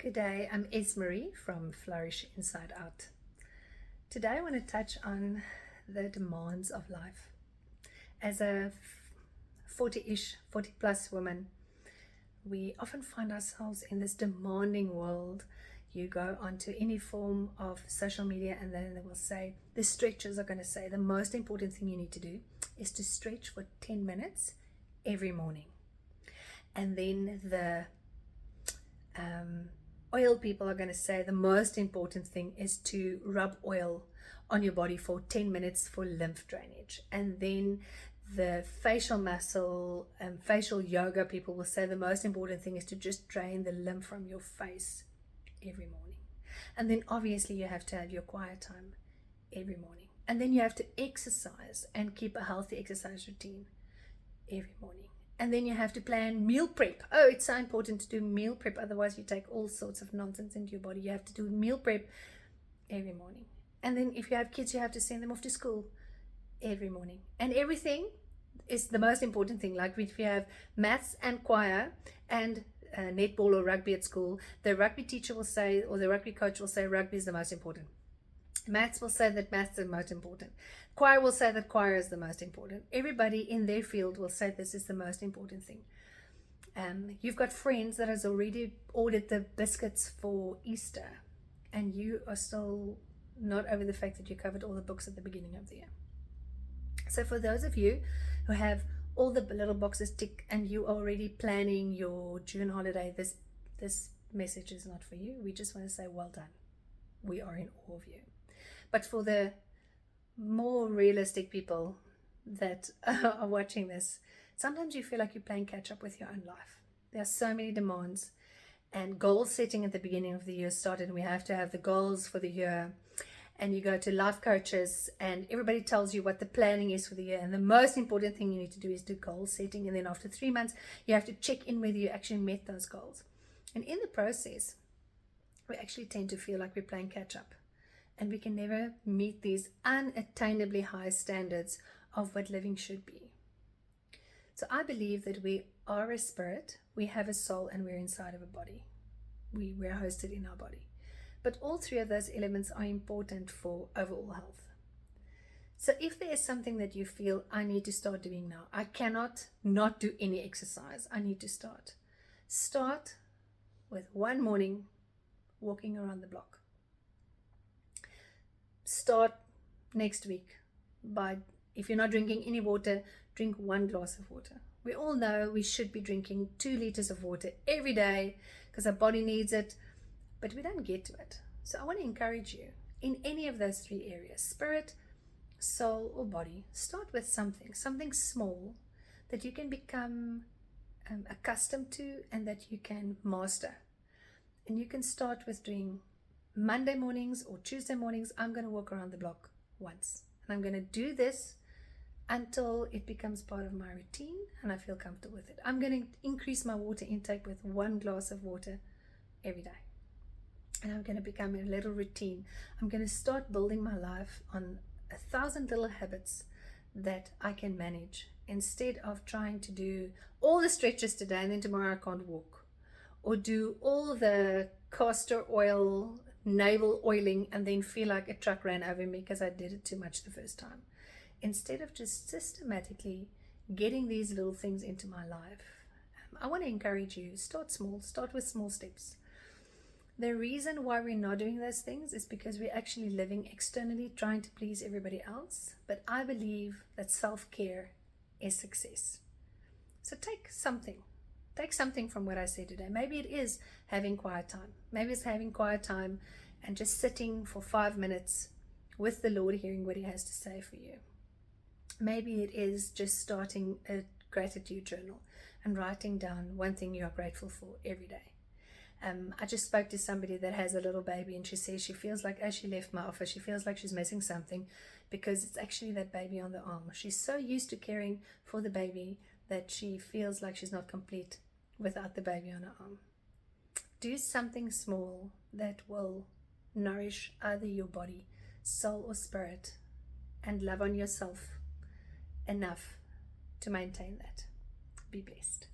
Good day, I'm Esmery from Flourish Inside Out. Today I want to touch on the demands of life. As a 40 plus woman, we often find ourselves in this demanding world. You go onto any form of social media and then they will say, the stretchers are going to say, the most important thing you need to do is to stretch for 10 minutes every morning. And then the oil people are going to say the most important thing is to rub oil on your body for 10 minutes for lymph drainage. And then the facial muscle and facial yoga people will say the most important thing is to just drain the lymph from your face every morning. And then obviously you have to have your quiet time every morning. And then you have to exercise and keep a healthy exercise routine every morning. And then you have to plan meal prep. Oh, it's so important to do meal prep. Otherwise, you take all sorts of nonsense into your body. You have to do meal prep every morning. And then if you have kids, you have to send them off to school every morning. And everything is the most important thing. Like if you have maths and choir and netball or rugby at school, the rugby teacher will say, or the rugby coach will say, rugby is the most important. Maths will say that maths is the most important. Choir will say that choir is the most important. Everybody in their field will say this is the most important thing. You've got friends that has already ordered the biscuits for Easter, and you are still not over the fact that you covered all the books at the beginning of the year. So for those of you who have all the little boxes ticked and you are already planning your June holiday, this message is not for you. We just want to say well done. We are in awe of you. But for the more realistic people that are watching this, sometimes you feel like you're playing catch up with your own life. There are so many demands, and goal setting at the beginning of the year started. We have to have the goals for the year, and you go to life coaches and everybody tells you what the planning is for the year. And the most important thing you need to do is do goal setting. And then after 3 months, you have to check in whether you actually met those goals. And in the process, we actually tend to feel like we're playing catch up. And we can never meet these unattainably high standards of what living should be. So I believe that we are a spirit, we have a soul, and we're inside of a body. We're hosted in our body. But all three of those elements are important for overall health. So if there is something that you feel I need to start doing now, I cannot not do any exercise, I need to start. Start with one morning walking around the block. Start next week by, if you're not drinking any water, drink 1 glass of water. We all know we should be drinking 2 liters of water every day because our body needs it, but we don't get to it. So I want to encourage you in any of those 3 areas, spirit, soul, or body, start with something small that you can become accustomed to and that you can master. And you can start with doing Monday mornings or Tuesday mornings. I'm going to walk around the block once, and I'm going to do this until it becomes part of my routine and I feel comfortable with it. I'm going to increase my water intake with 1 glass of water every day, and I'm going to become a little routine. I'm going to start building my life on 1,000 little habits that I can manage, instead of trying to do all the stretches today and then tomorrow I can't walk, or do all the castor oil navel oiling and then feel like a truck ran over me because I did it too much the first time. Instead of just systematically getting these little things into my life, I want to encourage you, start small, start with small steps. The reason why we're not doing those things is because we're actually living externally, trying to please everybody else. But I believe that self-care is success. So take something from what I said today. Maybe it is having quiet time. Maybe it's having quiet time and just sitting for 5 minutes with the Lord, hearing what He has to say for you. Maybe it is just starting a gratitude journal and writing down one thing you are grateful for every day. I just spoke to somebody that has a little baby, and she says she feels like, as she left my office, she feels like she's missing something because it's actually that baby on the arm. She's so used to caring for the baby that she feels like she's not complete without the baby on her arm. Do something small that will nourish either your body, soul, or spirit, and love on yourself enough to maintain that. Be blessed.